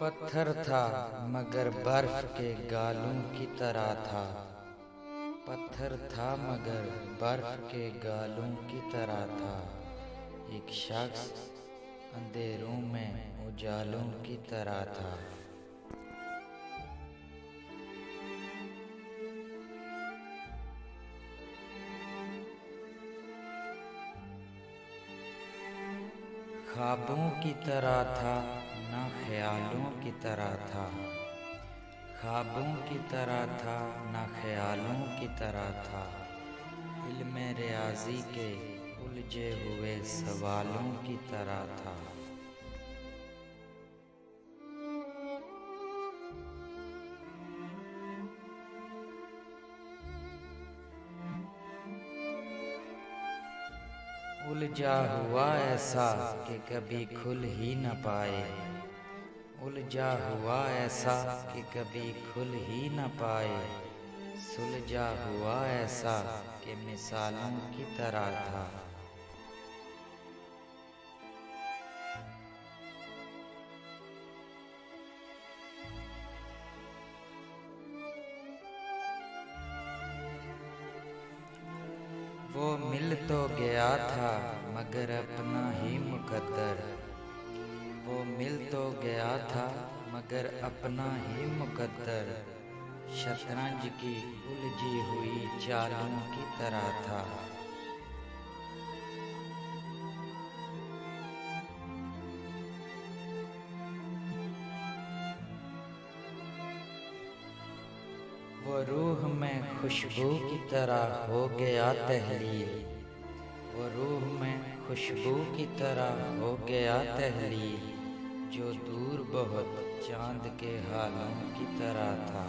पत्थर था मगर बर्फ के गालों की तरह था। पत्थर था मगर बर्फ के गालों की तरह था। एक शख्स अंधेरों में उजालों की तरह था। ख्वाबों की तरह था ना ख्यालों की तरह था। ख्वाबों की तरह था ना ख्यालों की तरह था। इल्म रियाज़ी के उलझे हुए सवालों की तरह था। उलझा हुआ ऐसा कि कभी खुल ही न पाए। उलझा हुआ ऐसा कि कभी खुल ही न पाए। सुलझा हुआ ऐसा कि मिसालों की तरह था। वो मिल तो गया था मगर अपना ही मुकद्दर। वो मिल तो गया था मगर अपना ही मुकद्दर। शतरंज की उलझी हुई चालों की तरह था। वो रूह में खुशबू की तरह हो गया तहलील। वो रूह में खुशबू की तरह हो गया तहलील। जो दूर बहुत चांद के हालों की तरह था।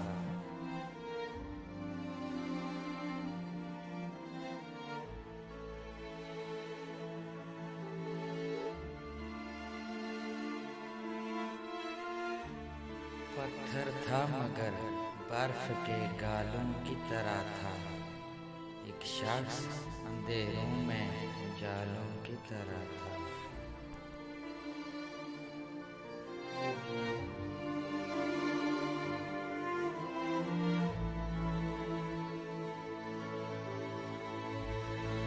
पत्थर था मगर बर्फ के गालों की तरह था। एक शख्स अंधेरों में उजालों की तरह था।